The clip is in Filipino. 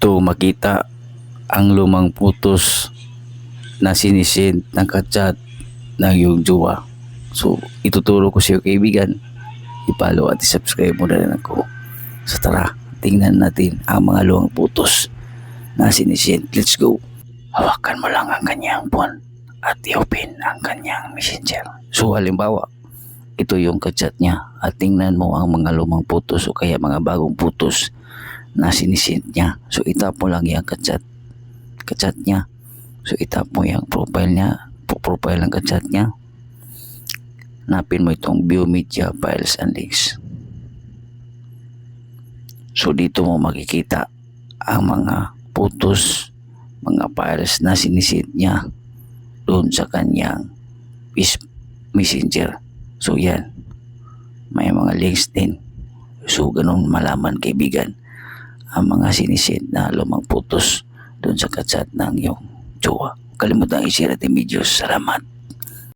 dito makita ang lumang putos na sinisend ng kachat ng iyong jowa. So ituturo ko sa iyo kaibigan, i-follow at i-subscribe mo na rin ako. So tara, tingnan natin ang mga lumang putos na sinisend. Let's go. Hawakan mo lang ang kanyang phone at i-open ang kanyang messenger. So halimbawa, ito yung kachat niya at tingnan mo ang mga lumang putos o kaya mga bagong putos na sinisend niya. So itap mo lang yung kachat niya. So itap mo yung profile niya, profile ng kachat niya. Hanapin mo itong view media files and links. So dito mo makikita ang mga putos, mga files na sinisend niya doon sa kanyang messenger. So yan, may mga links din. So ganun malaman kaibigan ang mga sinisend na lumang putos doon sa kachat ng iyong jowa. Kalimutan i-share natin videos. Salamat.